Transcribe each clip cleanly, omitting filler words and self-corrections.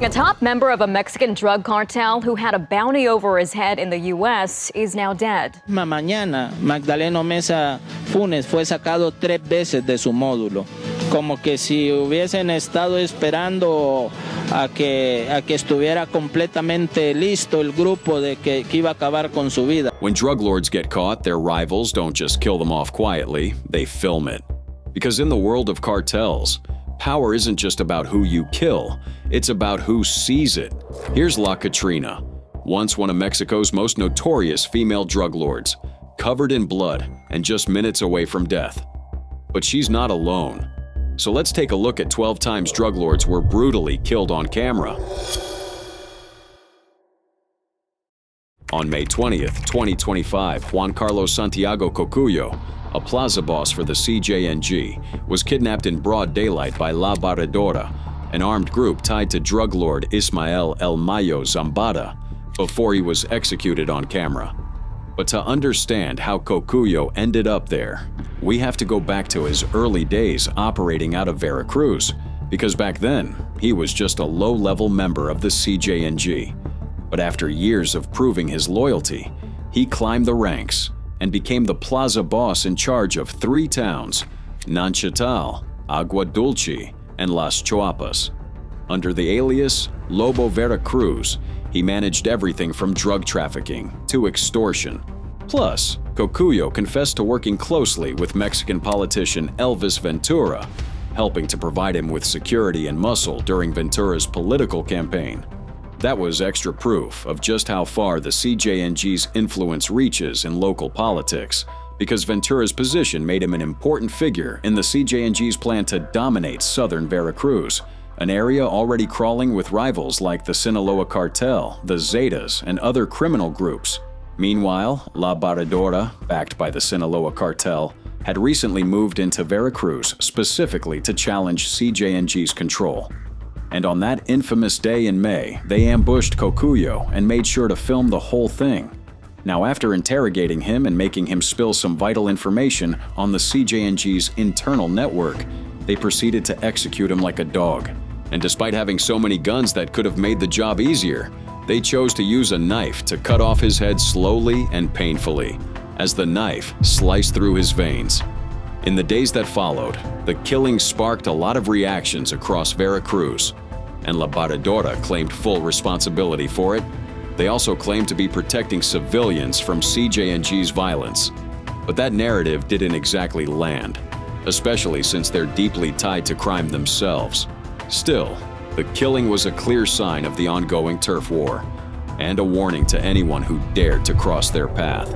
A top member of a Mexican drug cartel who had a bounty over his head in the U.S. is now dead. Mañana, Magdaleno Mesa Funes fue sacado 3 veces de su módulo, como que si hubiesen estado esperando a que estuviera completamente listo el grupo de que iba a acabar con su vida. When drug lords get caught, their rivals don't just kill them off quietly, they film it. Because in the world of cartels, power isn't just about who you kill, it's about who sees it. Here's La Catrina, once one of Mexico's most notorious female drug lords, covered in blood and just minutes away from death. But she's not alone. So let's take a look at 12 times drug lords were brutally killed on camera. On May 20th, 2025, Juan Carlos Santiago Cocuyo, a plaza boss for the CJNG, was kidnapped in broad daylight by La Barredora, an armed group tied to drug lord Ismael El Mayo Zambada, before he was executed on camera. But to understand how Cocuyo ended up there, we have to go back to his early days operating out of Veracruz, because back then, he was just a low-level member of the CJNG. But after years of proving his loyalty, he climbed the ranks and became the plaza boss in charge of 3 towns, Nanchatal, Agua Dulce, and Las Choapas. Under the alias Lobo Veracruz, he managed everything from drug trafficking to extortion. Plus, Cocuyo confessed to working closely with Mexican politician Elvis Ventura, helping to provide him with security and muscle during Ventura's political campaign. That was extra proof of just how far the CJNG's influence reaches in local politics, because Ventura's position made him an important figure in the CJNG's plan to dominate southern Veracruz, an area already crawling with rivals like the Sinaloa Cartel, the Zetas, and other criminal groups. Meanwhile, La Barredora, backed by the Sinaloa Cartel, had recently moved into Veracruz specifically to challenge CJNG's control. And on that infamous day in May, they ambushed Cocuyo and made sure to film the whole thing. Now, after interrogating him and making him spill some vital information on the CJNG's internal network, they proceeded to execute him like a dog. And despite having so many guns that could have made the job easier, they chose to use a knife to cut off his head slowly and painfully, as the knife sliced through his veins. In the days that followed, the killing sparked a lot of reactions across Veracruz, and La Barredora claimed full responsibility for it. They also claimed to be protecting civilians from CJNG's violence. But that narrative didn't exactly land, especially since they're deeply tied to crime themselves. Still, the killing was a clear sign of the ongoing turf war, and a warning to anyone who dared to cross their path.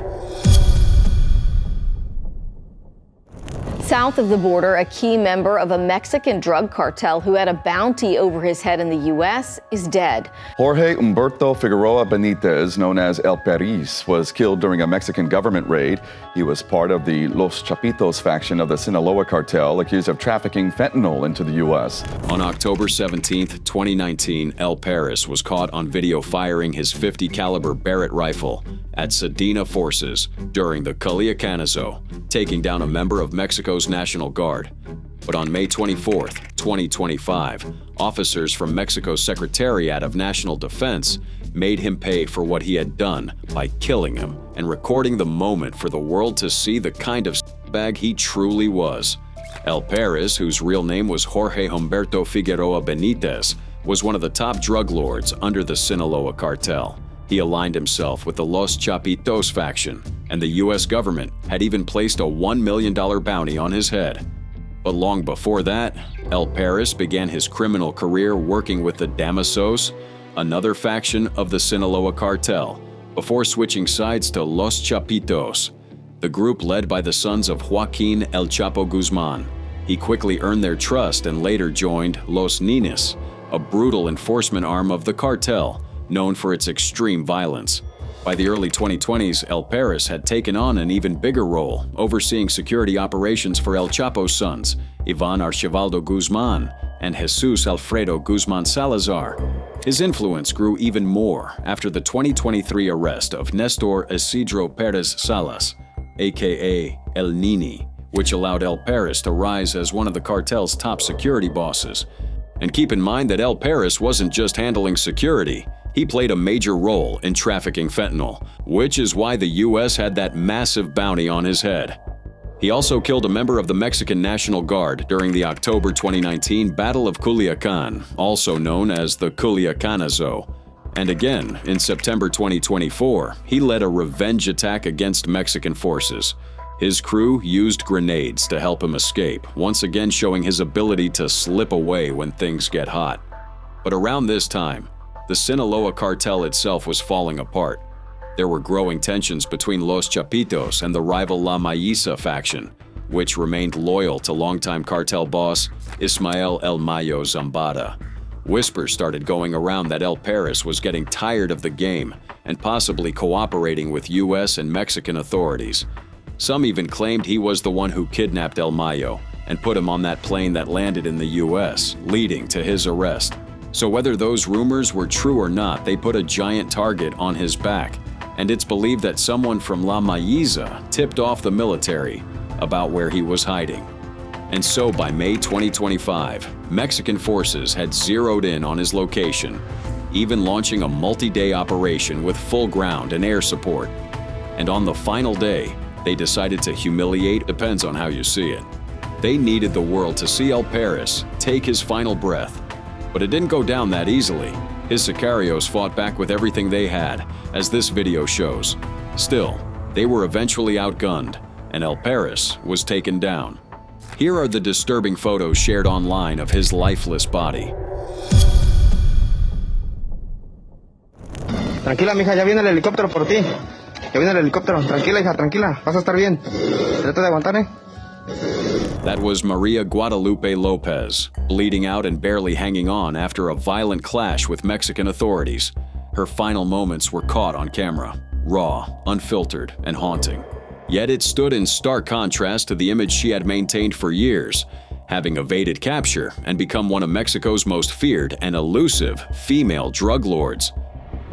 South of the border, a key member of a Mexican drug cartel who had a bounty over his head in the U.S. is dead. Jorge Humberto Figueroa Benitez, known as El Peris, was killed during a Mexican government raid. He was part of the Los Chapitos faction of the Sinaloa cartel, accused of trafficking fentanyl into the U.S. On October 17, 2019, El Peris was caught on video firing his .50 caliber Barrett rifle at Sedena forces during the Culiacanazo, taking down a member of Mexico's National Guard. But on May 24, 2025, officers from Mexico's Secretariat of National Defense made him pay for what he had done by killing him and recording the moment for the world to see the kind of bag he truly was. El Peris, whose real name was Jorge Humberto Figueroa Benitez, was one of the top drug lords under the Sinaloa cartel. He aligned himself with the Los Chapitos faction, and the U.S. government had even placed a $1 million bounty on his head. But long before that, El Peris began his criminal career working with the Damasos, another faction of the Sinaloa cartel, before switching sides to Los Chapitos, the group led by the sons of Joaquin El Chapo Guzman. He quickly earned their trust and later joined Los Ninis, a brutal enforcement arm of the cartel, known for its extreme violence. By the early 2020s, El Peris had taken on an even bigger role, overseeing security operations for El Chapo's sons, Ivan Archivaldo Guzman and Jesus Alfredo Guzman Salazar. His influence grew even more after the 2023 arrest of Nestor Isidro Perez Salas, aka El Nini, which allowed El Peris to rise as one of the cartel's top security bosses. And keep in mind that El Paris wasn't just handling security. He played a major role in trafficking fentanyl, which is why the U.S. had that massive bounty on his head. He also killed a member of the Mexican National Guard during the October 2019 Battle of Culiacan, also known as the Culiacanazo. And again, in September 2024, he led a revenge attack against Mexican forces. His crew used grenades to help him escape, once again showing his ability to slip away when things get hot. But around this time, the Sinaloa cartel itself was falling apart. There were growing tensions between Los Chapitos and the rival La Mayiza faction, which remained loyal to longtime cartel boss Ismael El Mayo Zambada. Whispers started going around that El Paris was getting tired of the game and possibly cooperating with U.S. and Mexican authorities. Some even claimed he was the one who kidnapped El Mayo and put him on that plane that landed in the U.S., leading to his arrest. So whether those rumors were true or not, they put a giant target on his back, and it's believed that someone from La Mayiza tipped off the military about where he was hiding. And so by May 2025, Mexican forces had zeroed in on his location, even launching a multi-day operation with full ground and air support. And on the final day, they decided to humiliate, depends on how you see it. They needed the world to see El Paris take his final breath. But it didn't go down that easily. His sicarios fought back with everything they had, as this video shows. Still, they were eventually outgunned, and El Paris was taken down. Here are the disturbing photos shared online of his lifeless body. Tranquila, mija, ya viene el helicóptero por ti. Ya viene el helicóptero. Tranquila, hija, tranquila. Vas a estar bien. Trata de aguantar, ¿eh? That was Maria Guadalupe Lopez, bleeding out and barely hanging on after a violent clash with Mexican authorities. Her final moments were caught on camera, raw, unfiltered, and haunting. Yet it stood in stark contrast to the image she had maintained for years, having evaded capture and become one of Mexico's most feared and elusive female drug lords.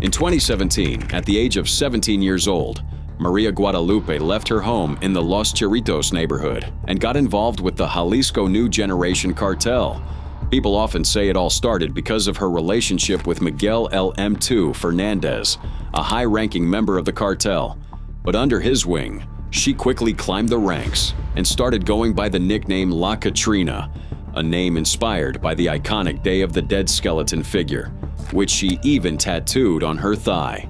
In 2017, at the age of 17 years old, Maria Guadalupe left her home in the Los Cerritos neighborhood and got involved with the Jalisco New Generation cartel. People often say it all started because of her relationship with Miguel LM2 Fernandez, a high-ranking member of the cartel. But under his wing, she quickly climbed the ranks and started going by the nickname La Catrina, a name inspired by the iconic Day of the Dead skeleton figure, which she even tattooed on her thigh.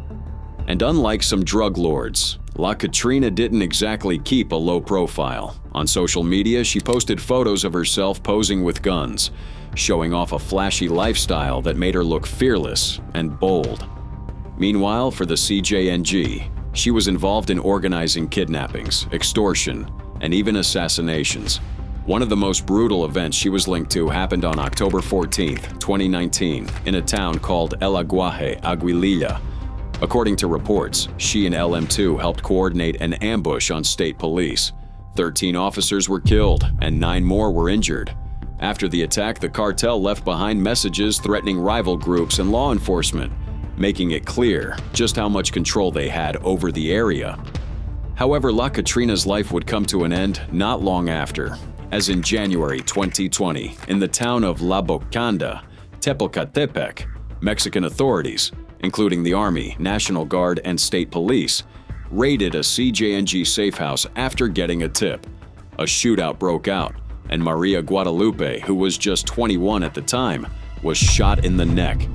And unlike some drug lords, La Catrina didn't exactly keep a low profile. On social media, she posted photos of herself posing with guns, showing off a flashy lifestyle that made her look fearless and bold. Meanwhile, for the CJNG, she was involved in organizing kidnappings, extortion, and even assassinations. One of the most brutal events she was linked to happened on October 14, 2019, in a town called El Aguaje, Aguililla. According to reports, she and LM2 helped coordinate an ambush on state police. 13 officers were killed and 9 more were injured. After the attack, the cartel left behind messages threatening rival groups and law enforcement, making it clear just how much control they had over the area. However, La Catrina's life would come to an end not long after, as in January 2020, in the town of La Bocanda, Tepalcatepec, Mexican authorities, including the Army, National Guard, and State Police, raided a CJNG safe house after getting a tip. A shootout broke out, and Maria Guadalupe, who was just 21 at the time, was shot in the neck.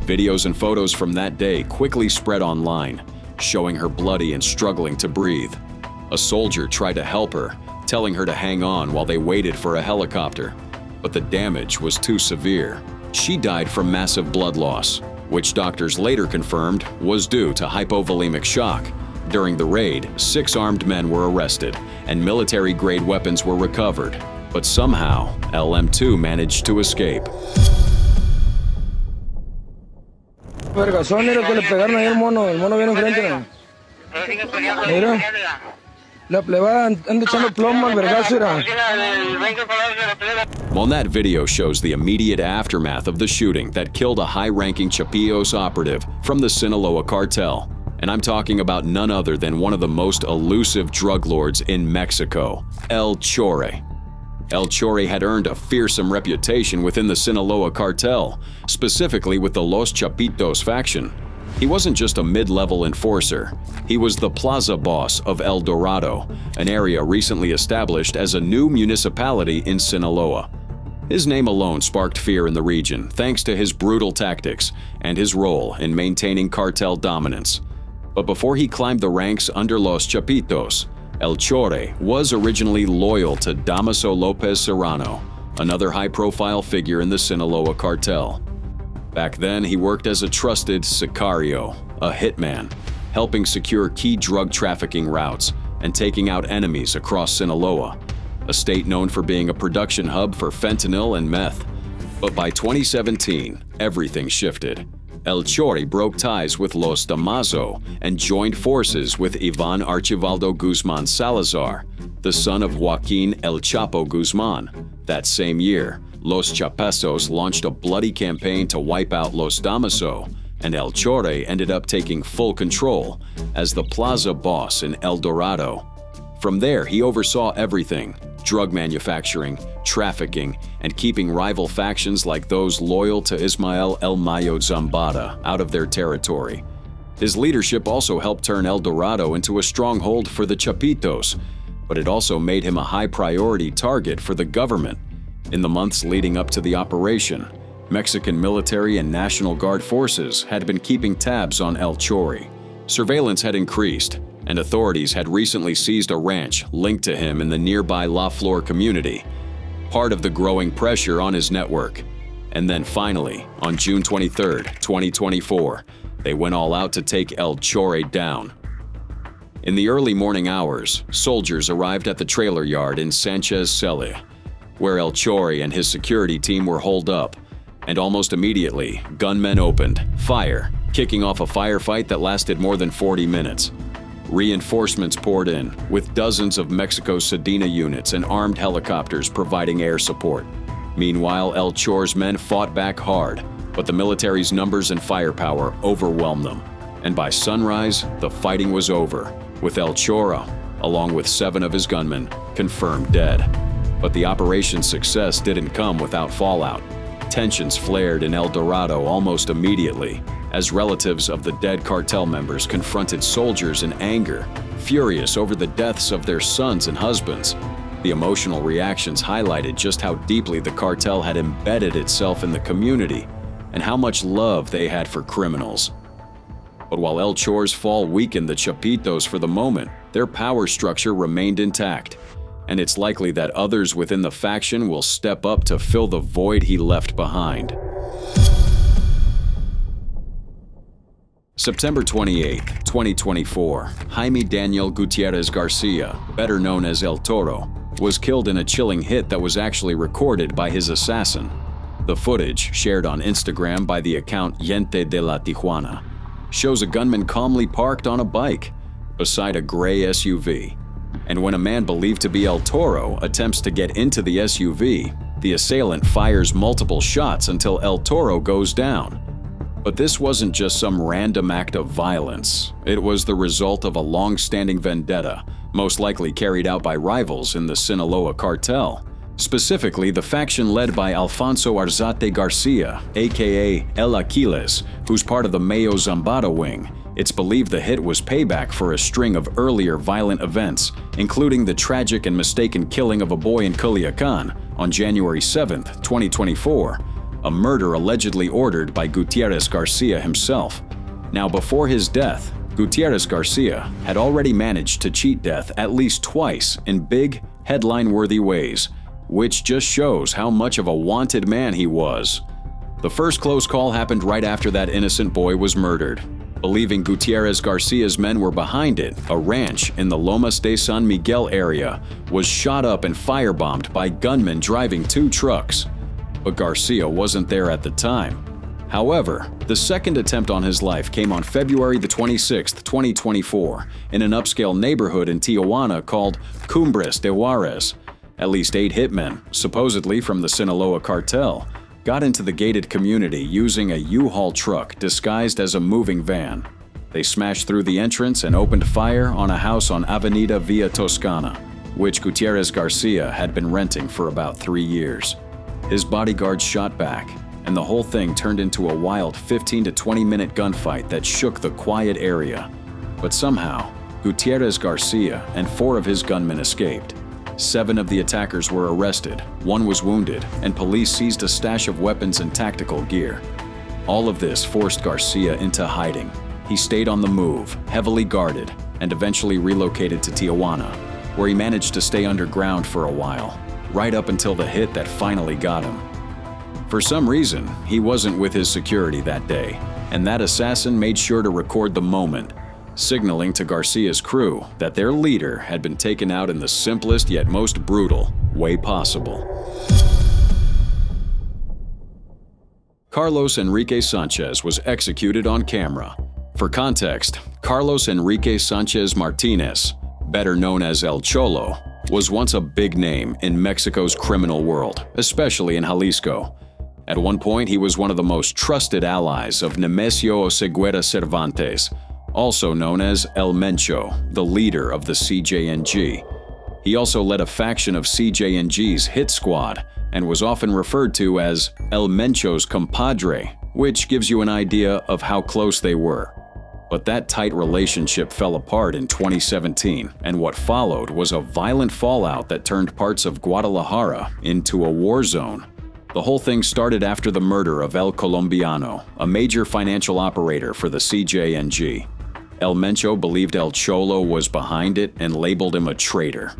Videos and photos from that day quickly spread online, showing her bloody and struggling to breathe. A soldier tried to help her, telling her to hang on while they waited for a helicopter, but the damage was too severe. She died from massive blood loss, which doctors later confirmed was due to hypovolemic shock. During the raid, 6 armed men were arrested and military-grade weapons were recovered, but somehow LM2 managed to escape. Vergazón, mira que le pegaron ahí el mono viene enfrente, ¿no? Mira, la plebada anda echando plomo al vergazo, mira. Well, that video shows the immediate aftermath of the shooting that killed a high-ranking Chapillos operative from the Sinaloa cartel. And I'm talking about none other than one of the most elusive drug lords in Mexico, El Chore. El Chore had earned a fearsome reputation within the Sinaloa cartel, specifically with the Los Chapitos faction. He wasn't just a mid-level enforcer. He was the plaza boss of El Dorado, an area recently established as a new municipality in Sinaloa. His name alone sparked fear in the region, thanks to his brutal tactics and his role in maintaining cartel dominance. But before he climbed the ranks under Los Chapitos, El Chore was originally loyal to Damaso Lopez Serrano, another high-profile figure in the Sinaloa cartel. Back then, he worked as a trusted sicario, a hitman, helping secure key drug trafficking routes and taking out enemies across Sinaloa, a state known for being a production hub for fentanyl and meth. But by 2017, everything shifted. El Chore broke ties with Los Damaso and joined forces with Ivan Archivaldo Guzman Salazar, the son of Joaquin El Chapo Guzman. That same year, Los Chapesos launched a bloody campaign to wipe out Los Damaso, and El Chore ended up taking full control as the plaza boss in El Dorado. From there, he oversaw everything: drug manufacturing, trafficking, and keeping rival factions like those loyal to Ismael El Mayo Zambada out of their territory. His leadership also helped turn El Dorado into a stronghold for the Chapitos, but it also made him a high-priority target for the government. In the months leading up to the operation, Mexican military and National Guard forces had been keeping tabs on El Chore. Surveillance had increased, and authorities had recently seized a ranch linked to him in the nearby La Flor community, part of the growing pressure on his network. And then finally, on June 23, 2024, they went all out to take El Chore down. In the early morning hours, soldiers arrived at the trailer yard in Sanchez Cele, where El Chore and his security team were holed up, and almost immediately, gunmen opened fire, kicking off a firefight that lasted more than 40 minutes. Reinforcements poured in, with dozens of Mexico's Sedena units and armed helicopters providing air support. Meanwhile, El Chore's men fought back hard, but the military's numbers and firepower overwhelmed them. And by sunrise, the fighting was over, with El Chore, along with 7 of his gunmen, confirmed dead. But the operation's success didn't come without fallout. Tensions flared in El Dorado almost immediately, as relatives of the dead cartel members confronted soldiers in anger, furious over the deaths of their sons and husbands. The emotional reactions highlighted just how deeply the cartel had embedded itself in the community and how much love they had for criminals. But while El Chore's fall weakened the Chapitos for the moment, their power structure remained intact, and it's likely that others within the faction will step up to fill the void he left behind. September 28, 2024, Jaime Daniel Gutierrez Garcia, better known as El Toro, was killed in a chilling hit that was actually recorded by his assassin. The footage, shared on Instagram by the account Yente de la Tijuana, shows a gunman calmly parked on a bike beside a gray SUV. And when a man believed to be El Toro attempts to get into the SUV, the assailant fires multiple shots until El Toro goes down. But this wasn't just some random act of violence. It was the result of a long-standing vendetta, most likely carried out by rivals in the Sinaloa cartel. Specifically, the faction led by Alfonso Arzate Garcia, aka El Aquiles, who's part of the Mayo Zambada wing. It's believed the hit was payback for a string of earlier violent events, including the tragic and mistaken killing of a boy in Culiacan on January 7, 2024, a murder allegedly ordered by Gutierrez Garcia himself. Now, before his death, Gutierrez Garcia had already managed to cheat death at least twice in big, headline-worthy ways, which just shows how much of a wanted man he was. The first close call happened right after that innocent boy was murdered. Believing Gutierrez Garcia's men were behind it, a ranch in the Lomas de San Miguel area was shot up and firebombed by gunmen driving 2 trucks. But Garcia wasn't there at the time. However, the second attempt on his life came on February the 26th, 2024, in an upscale neighborhood in Tijuana called Cumbres de Juarez. At least 8 hitmen, supposedly from the Sinaloa cartel, got into the gated community using a U-Haul truck disguised as a moving van. They smashed through the entrance and opened fire on a house on Avenida Via Toscana. which Gutierrez Garcia had been renting for about 3 years. His bodyguards shot back, and the whole thing turned into a wild 15 to 20-minute gunfight that shook the quiet area. But somehow, Gutierrez Garcia and 4 of his gunmen escaped. 7 of the attackers were arrested, 1 was wounded, and police seized a stash of weapons and tactical gear. All of this forced Garcia into hiding. He stayed on the move, heavily guarded, and eventually relocated to Tijuana, where he managed to stay underground for a while, right up until the hit that finally got him. For some reason, he wasn't with his security that day, and that assassin made sure to record the moment, signaling to Garcia's crew that their leader had been taken out in the simplest yet most brutal way possible. Carlos Enrique Sanchez was executed on camera. For context, Carlos Enrique Sanchez Martinez, better known as El Cholo, was once a big name in Mexico's criminal world, especially in Jalisco. At one point, he was one of the most trusted allies of Nemesio Oseguera Cervantes, also known as El Mencho, the leader of the CJNG. He also led a faction of CJNG's hit squad and was often referred to as El Mencho's compadre, which gives you an idea of how close they were. But that tight relationship fell apart in 2017, and what followed was a violent fallout that turned parts of Guadalajara into a war zone. The whole thing started after the murder of El Colombiano, a major financial operator for the CJNG. El Mencho believed El Cholo was behind it and labeled him a traitor.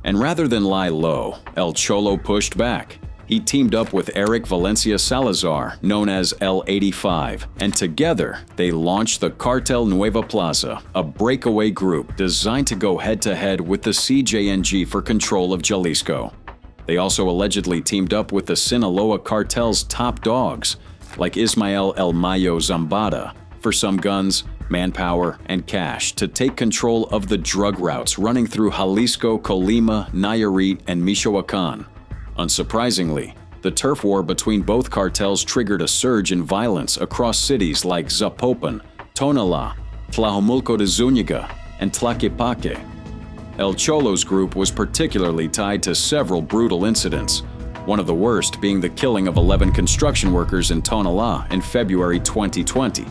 And rather than lie low, El Cholo pushed back. He teamed up with Eric Valencia Salazar, known as L85, and together they launched the Cartel Nueva Plaza, a breakaway group designed to go head-to-head with the CJNG for control of Jalisco. They also allegedly teamed up with the Sinaloa cartel's top dogs, like Ismael El Mayo Zambada, for some guns, manpower, and cash to take control of the drug routes running through Jalisco, Colima, Nayarit, and Michoacan. Unsurprisingly, the turf war between both cartels triggered a surge in violence across cities like Zapopan, Tonalá, Tlajomulco de Zúñiga, and Tlaquepaque. El Cholo's group was particularly tied to several brutal incidents, one of the worst being the killing of 11 construction workers in Tonalá in February 2020.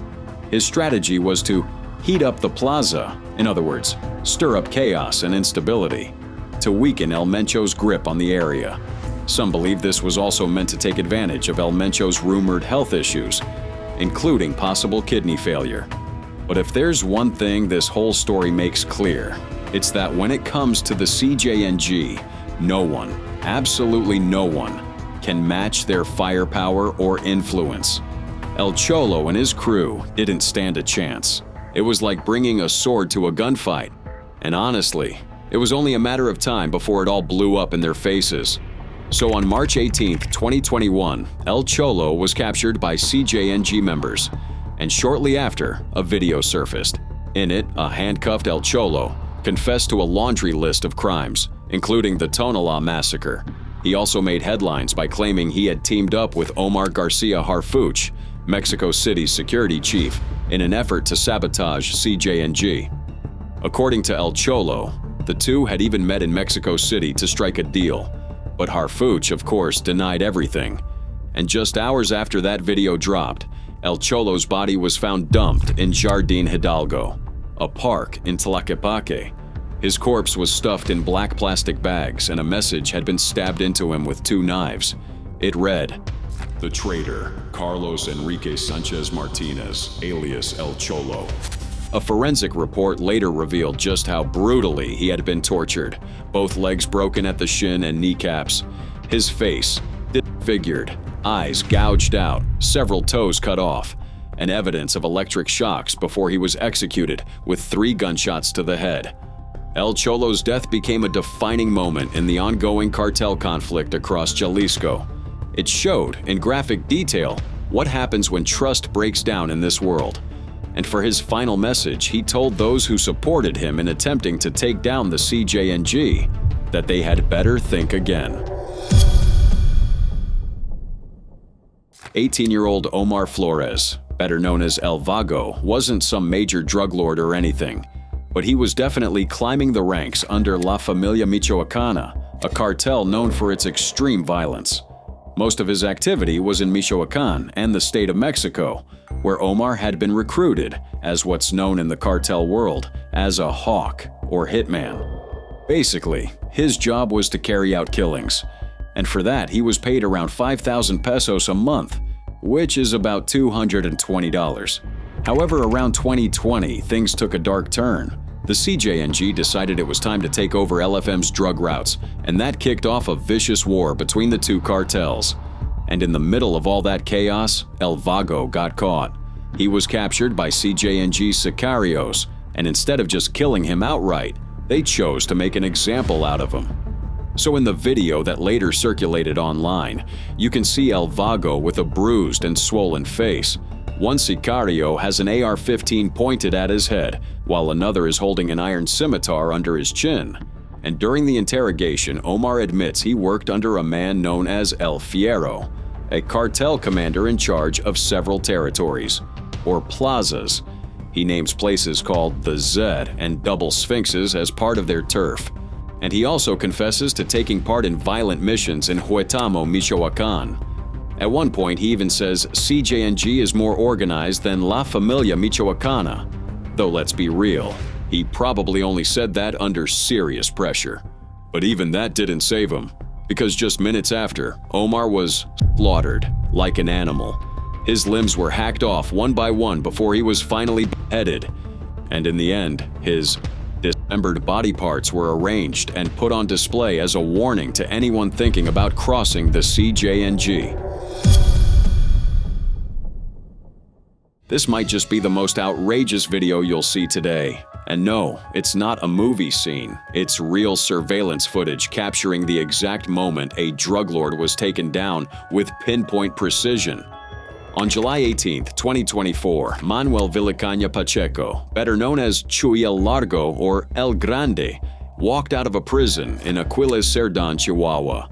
His strategy was to heat up the plaza, in other words, stir up chaos and instability, to weaken El Mencho's grip on the area. Some believe this was also meant to take advantage of El Mencho's rumored health issues, including possible kidney failure. But if there's one thing this whole story makes clear, it's that when it comes to the CJNG, no one, absolutely no one, can match their firepower or influence. El Cholo and his crew didn't stand a chance. It was like bringing a sword to a gunfight. And honestly, it was only a matter of time before it all blew up in their faces. So on March 18, 2021, El Cholo was captured by CJNG members. And shortly after, a video surfaced. In it, a handcuffed El Cholo confessed to a laundry list of crimes, including the Tonalá massacre. He also made headlines by claiming he had teamed up with Omar Garcia Harfuch, Mexico City's security chief, in an effort to sabotage CJNG. According to El Cholo, the two had even met in Mexico City to strike a deal, but Harfuch, of course, denied everything. And just hours after that video dropped, El Cholo's body was found dumped in Jardín Hidalgo, a park in Tlaquepaque. His corpse was stuffed in black plastic bags, and a message had been stabbed into him with 2 knives. It read, "The traitor, Carlos Enrique Sanchez Martinez, alias El Cholo." A forensic report later revealed just how brutally he had been tortured, both legs broken at the shin and kneecaps, his face disfigured, eyes gouged out, several toes cut off, and evidence of electric shocks before he was executed with 3 gunshots to the head. El Cholo's death became a defining moment in the ongoing cartel conflict across Jalisco. It showed, in graphic detail, what happens when trust breaks down in this world. And for his final message, he told those who supported him in attempting to take down the CJNG that they had better think again. 18-year-old Omar Flores, better known as El Vago, wasn't some major drug lord or anything. but he was definitely climbing the ranks under La Familia Michoacana, a cartel known for its extreme violence. Most of his activity was in Michoacan and the state of Mexico, where Omar had been recruited as what's known in the cartel world as a hawk or hitman. Basically, his job was to carry out killings, and for that he was paid around 5,000 pesos a month, which is about $220. However, around 2020, things took a dark turn. The CJNG decided it was time to take over LFM's drug routes, and that kicked off a vicious war between the two cartels. And in the middle of all that chaos, El Vago got caught. He was captured by CJNG sicarios, and instead of just killing him outright, they chose to make an example out of him. So in the video that later circulated online, you can see El Vago with a bruised and swollen face. One sicario has an AR-15 pointed at his head, while another is holding an iron scimitar under his chin. And during the interrogation, Omar admits he worked under a man known as El Fiero, a cartel commander in charge of several territories, or plazas. He names places called the Zed and Double Sphinxes as part of their turf. And he also confesses to taking part in violent missions in Huetamo, Michoacan. At one point, he even says CJNG is more organized than La Familia Michoacana. Though let's be real, he probably only said that under serious pressure. But even that didn't save him, because just minutes after, Omar was slaughtered like an animal. His limbs were hacked off one by one before he was finally beheaded. And in the end, his dismembered body parts were arranged and put on display as a warning to anyone thinking about crossing the CJNG. This might just be the most outrageous video you'll see today. And no, it's not a movie scene. It's real surveillance footage capturing the exact moment a drug lord was taken down with pinpoint precision. On July 18, 2024, Manuel Villacaña Pacheco, better known as Chuy El Largo or El Grande, walked out of a prison in Aquiles Cerdán, Chihuahua.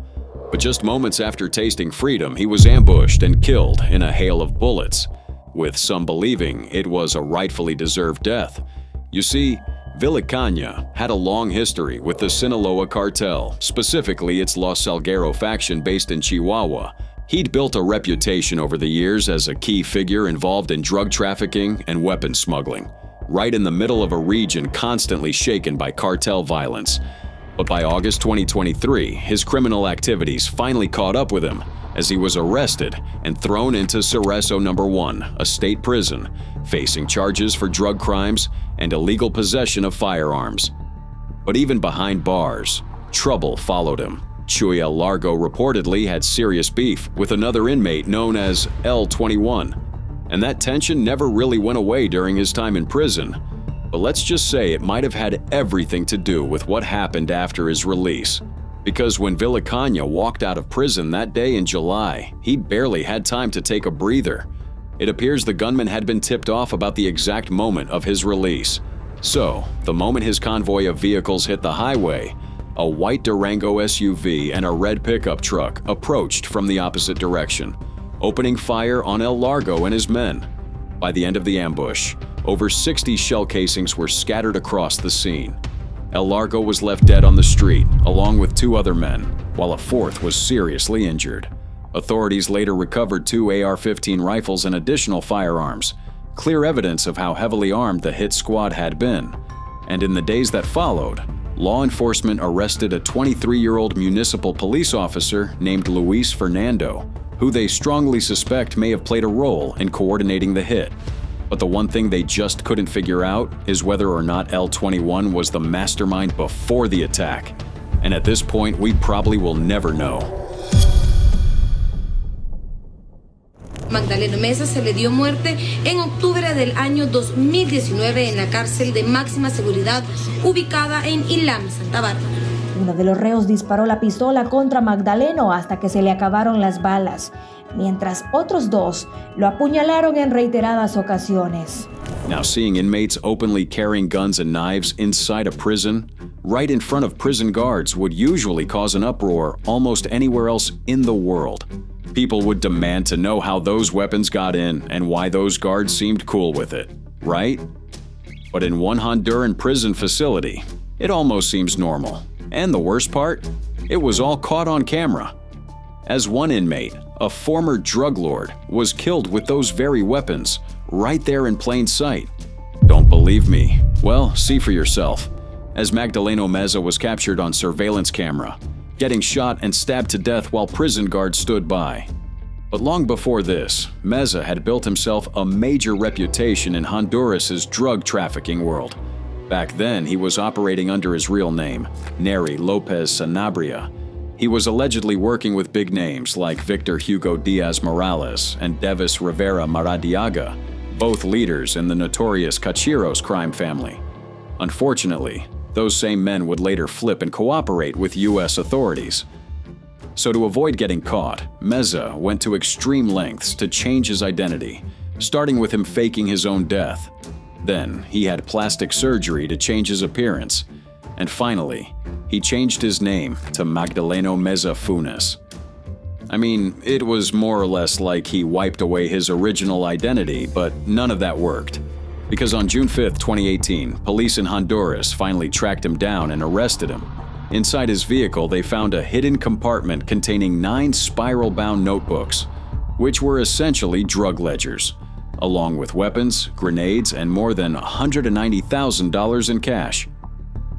But just moments after tasting freedom, he was ambushed and killed in a hail of bullets, with some believing it was a rightfully deserved death. You see, Villacaña had a long history with the Sinaloa cartel, specifically its Los Salguero faction based in Chihuahua. He'd built a reputation over the years as a key figure involved in drug trafficking and weapons smuggling, right in the middle of a region constantly shaken by cartel violence. But by August 2023, his criminal activities finally caught up with him, as he was arrested and thrown into Cerezo No. 1, a state prison, facing charges for drug crimes and illegal possession of firearms. But even behind bars, trouble followed him. Chuy El Largo reportedly had serious beef with another inmate known as L21, and that tension never really went away during his time in prison. But let's just say it might have had everything to do with what happened after his release. Because when Villacaña walked out of prison that day in July, he'd barely had time to take a breather. It appears the gunman had been tipped off about the exact moment of his release. So, the moment his convoy of vehicles hit the highway, a white Durango SUV and a red pickup truck approached from the opposite direction, opening fire on El Largo and his men. By the end of the ambush, over 60 shell casings were scattered across the scene. El Largo was left dead on the street, along with 2 other men, while a 4th was seriously injured. Authorities later recovered 2 AR-15 rifles and additional firearms, clear evidence of how heavily armed the hit squad had been. And in the days that followed, law enforcement arrested a 23-year-old municipal police officer named Luis Fernando, who they strongly suspect may have played a role in coordinating the hit. But the one thing they just couldn't figure out is whether or not L21 was the mastermind before the attack. And at this point, we probably will never know. Magdaleno Mesa se le dio muerte en octubre del año 2019 en la cárcel de máxima seguridad ubicada en Ilam, Santa Bárbara. Uno de los reos disparó la pistola contra Magdaleno hasta que se le acabaron las balas, mientras otros 2 lo apuñalaron en reiteradas ocasiones. Now, seeing inmates openly carrying guns and knives inside a prison, right in front of prison guards, would usually cause an uproar almost anywhere else in the world. People would demand to know how those weapons got in and why those guards seemed cool with it, right? But in one Honduran prison facility, it almost seems normal. And the worst part? It was all caught on camera. As one inmate, a former drug lord, was killed with those very weapons, right there in plain sight. Don't believe me? Well, see for yourself. As Magdaleno Meza was captured on surveillance camera, getting shot and stabbed to death while prison guards stood by. But long before this, Meza had built himself a major reputation in Honduras's drug trafficking world. Back then, he was operating under his real name, Neri Lopez Sanabria. He was allegedly working with big names like Victor Hugo Diaz Morales and Devis Rivera Maradiaga, both leaders in the notorious Cachiros crime family. Unfortunately, those same men would later flip and cooperate with U.S. authorities. So to avoid getting caught, Meza went to extreme lengths to change his identity, starting with him faking his own death. Then, he had plastic surgery to change his appearance. And finally, he changed his name to Magdaleno Meza Funes. I mean, it was more or less like he wiped away his original identity, but none of that worked. Because on June 5, 2018, police in Honduras finally tracked him down and arrested him. Inside his vehicle, they found a hidden compartment containing 9 spiral-bound notebooks, which were essentially drug ledgers, along with weapons, grenades, and more than $190,000 in cash.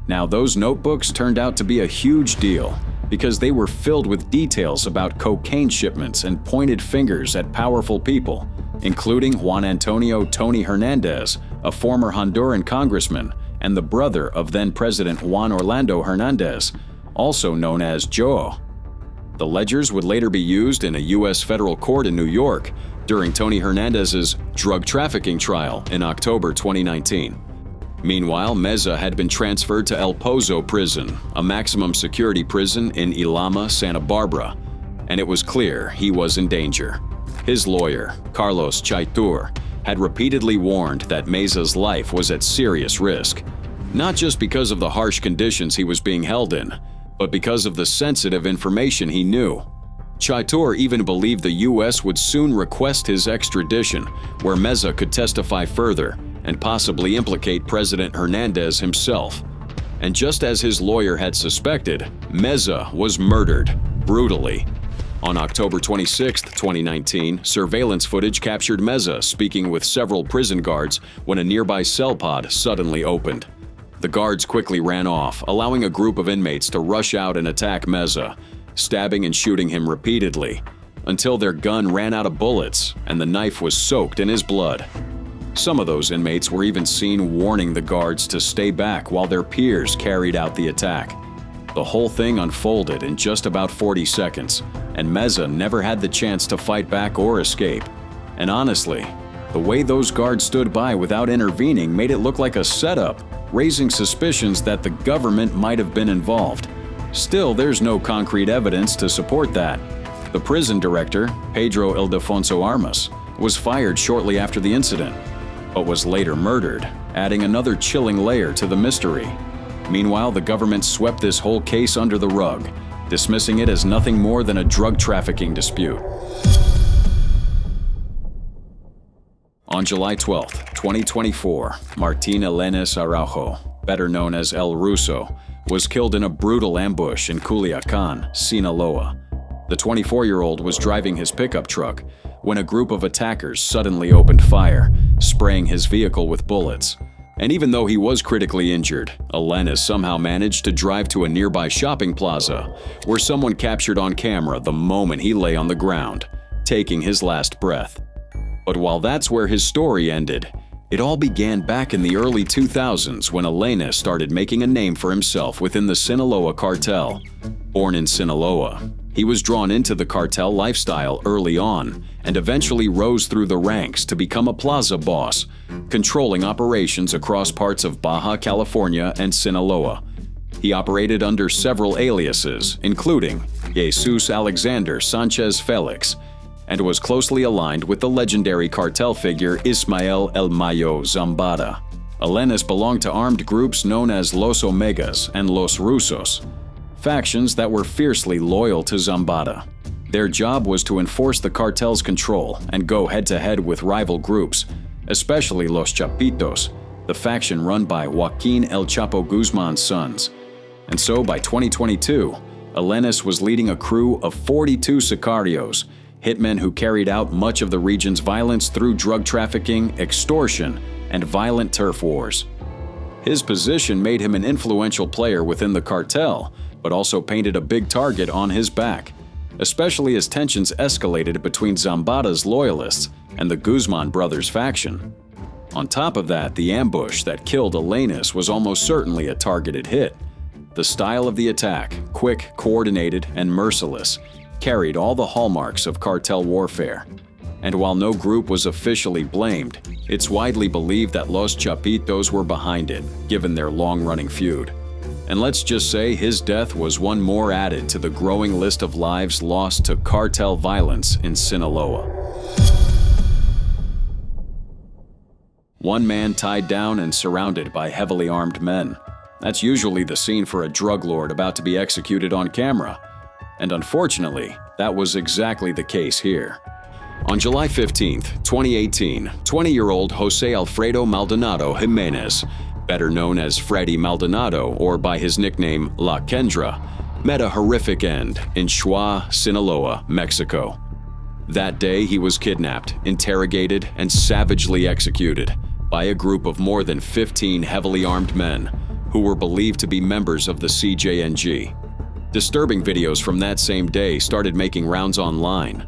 Now, those notebooks turned out to be a huge deal because they were filled with details about cocaine shipments and pointed fingers at powerful people, including Juan Antonio Tony Hernandez, a former Honduran congressman, and the brother of then-President Juan Orlando Hernandez, also known as Joe. The ledgers would later be used in a U.S. federal court in New York during Tony Hernandez's drug trafficking trial in October 2019. Meanwhile, Meza had been transferred to El Pozo prison, a maximum security prison in Ilama, Santa Barbara, and it was clear he was in danger. His lawyer, Carlos Chaitur, had repeatedly warned that Meza's life was at serious risk, not just because of the harsh conditions he was being held in, but because of the sensitive information he knew. Chaitur even believed the U.S. would soon request his extradition, where Meza could testify further and possibly implicate President Hernandez himself. And just as his lawyer had suspected, Meza was murdered, brutally. On October 26, 2019, surveillance footage captured Meza speaking with several prison guards when a nearby cell pod suddenly opened. The guards quickly ran off, allowing a group of inmates to rush out and attack Meza, stabbing and shooting him repeatedly, until their gun ran out of bullets and the knife was soaked in his blood. Some of those inmates were even seen warning the guards to stay back while their peers carried out the attack. The whole thing unfolded in just about 40 seconds, and Meza never had the chance to fight back or escape. And honestly, the way those guards stood by without intervening made it look like a setup, raising suspicions that the government might have been involved. Still, there's no concrete evidence to support that. The prison director, Pedro Ildefonso Armas, was fired shortly after the incident, but was later murdered, adding another chilling layer to the mystery. Meanwhile, the government swept this whole case under the rug, dismissing it as nothing more than a drug trafficking dispute. On July 12, 2024, Martin Elenes Araujo, better known as El Ruso, was killed in a brutal ambush in Culiacan, Sinaloa. The 24-year-old was driving his pickup truck when a group of attackers suddenly opened fire, spraying his vehicle with bullets. And even though he was critically injured, Elenes somehow managed to drive to a nearby shopping plaza, where someone captured on camera the moment he lay on the ground, taking his last breath. But while that's where his story ended, it all began back in the early 2000s when Elenes started making a name for himself within the Sinaloa cartel. Born in Sinaloa, he was drawn into the cartel lifestyle early on and eventually rose through the ranks to become a plaza boss, controlling operations across parts of Baja California and Sinaloa. He operated under several aliases, including Jesus Alexander Sanchez Felix, and was closely aligned with the legendary cartel figure Ismael El Mayo Zambada. Elenes belonged to armed groups known as Los Omegas and Los Rusos, factions that were fiercely loyal to Zambada. Their job was to enforce the cartel's control and go head-to-head with rival groups, especially Los Chapitos, the faction run by Joaquin El Chapo Guzman's sons. And so by 2022, Elenis was leading a crew of 42 sicarios, hitmen who carried out much of the region's violence through drug trafficking, extortion, and violent turf wars. His position made him an influential player within the cartel, but also painted a big target on his back, especially as tensions escalated between Zambada's loyalists and the Guzman brothers faction. On top of that, the ambush that killed Elenis was almost certainly a targeted hit. The style of the attack, quick, coordinated, and merciless, carried all the hallmarks of cartel warfare. And while no group was officially blamed, it's widely believed that Los Chapitos were behind it, given their long-running feud. And let's just say his death was one more added to the growing list of lives lost to cartel violence in Sinaloa. One man tied down and surrounded by heavily armed men. That's usually the scene for a drug lord about to be executed on camera. And unfortunately, that was exactly the case here. On July 15, 2018, 20-year-old Jose Alfredo Maldonado Jimenez, better known as Freddy Maldonado or by his nickname La Kendra, met a horrific end in Xua, Sinaloa, Mexico. That day, he was kidnapped, interrogated, and savagely executed by a group of more than 15 heavily armed men who were believed to be members of the CJNG. Disturbing videos from that same day started making rounds online,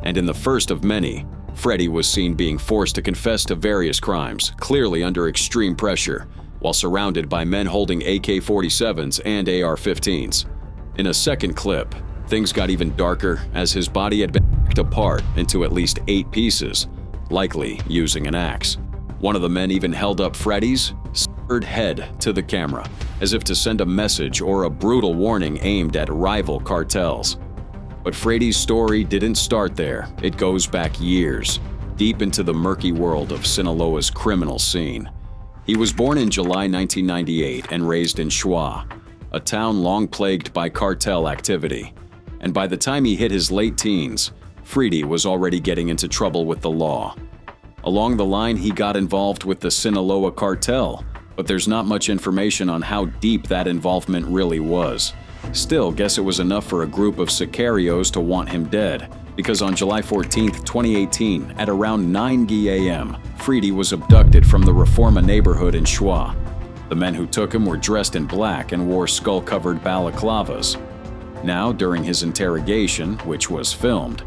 and in the first of many, Freddy was seen being forced to confess to various crimes, clearly under extreme pressure, while surrounded by men holding AK-47s and AR-15s. In a second clip, things got even darker as his body had been picked apart into at least 8 pieces, likely using an axe. One of the men even held up Freddy's severed head to the camera, as if to send a message or a brutal warning aimed at rival cartels. But Freddy's story didn't start there. It goes back years, deep into the murky world of Sinaloa's criminal scene. He was born in July 1998 and raised in Xua, a town long plagued by cartel activity. And by the time he hit his late teens, Freddy was already getting into trouble with the law. Along the line, he got involved with the Sinaloa cartel, but there's not much information on how deep that involvement really was. Still, guess it was enough for a group of sicarios to want him dead, because on July 14, 2018, at around 9 a.m., Freddy was abducted from the Reforma neighborhood in Xua. The men who took him were dressed in black and wore skull-covered balaclavas. Now, during his interrogation, which was filmed,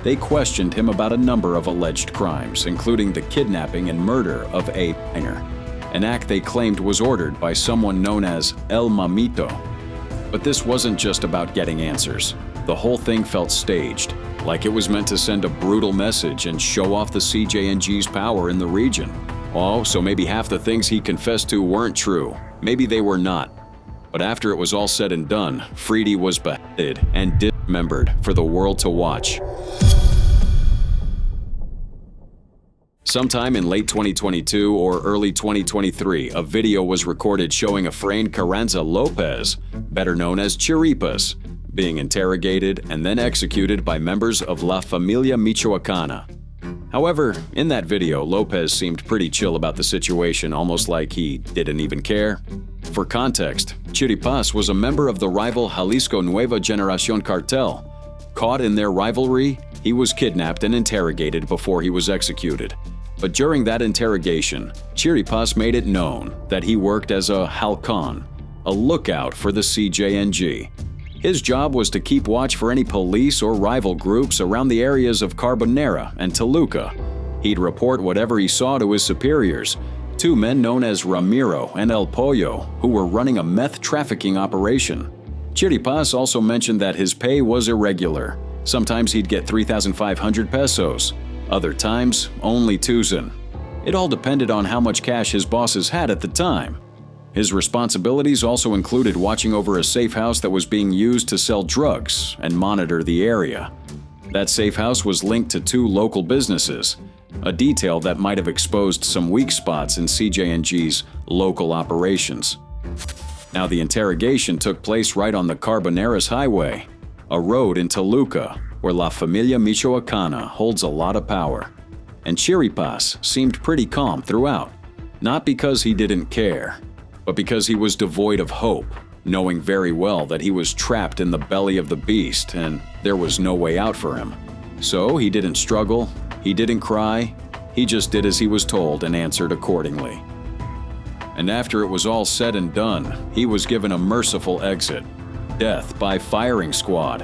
they questioned him about a number of alleged crimes, including the kidnapping and murder of a minor, an act they claimed was ordered by someone known as El Mamito. But this wasn't just about getting answers. The whole thing felt staged, like it was meant to send a brutal message and show off the CJNG's power in the region. Oh, so maybe half the things he confessed to weren't true. Maybe they were not. But after it was all said and done, Freddy was beheaded and dismembered for the world to watch. Sometime in late 2022 or early 2023, a video was recorded showing Efrain Carranza Lopez, better known as Chiripas, being interrogated and then executed by members of La Familia Michoacana. However, in that video, Lopez seemed pretty chill about the situation, almost like he didn't even care. For context, Chiripas was a member of the rival Jalisco Nueva Generacion cartel. Caught in their rivalry, he was kidnapped and interrogated before he was executed. But during that interrogation, Chiripas made it known that he worked as a halcon, a lookout for the CJNG. His job was to keep watch for any police or rival groups around the areas of Carbonera and Toluca. He'd report whatever he saw to his superiors, 2 men known as Ramiro and El Pollo, who were running a meth trafficking operation. Chiripas also mentioned that his pay was irregular. Sometimes he'd get 3,500 pesos, other times only 2,000. It all depended on how much cash his bosses had at the time. His responsibilities also included watching over a safe house that was being used to sell drugs and monitor the area. That safe house was linked to 2 local businesses, a detail that might have exposed some weak spots in CJNG's local operations. Now, the interrogation took place right on the Carboneras Highway, a road in Toluca where La Familia Michoacana holds a lot of power. And Chiripas seemed pretty calm throughout. Not because he didn't care, but because he was devoid of hope, knowing very well that he was trapped in the belly of the beast and there was no way out for him. So he didn't struggle, he didn't cry, he just did as he was told and answered accordingly. And after it was all said and done, he was given a merciful exit, death by firing squad.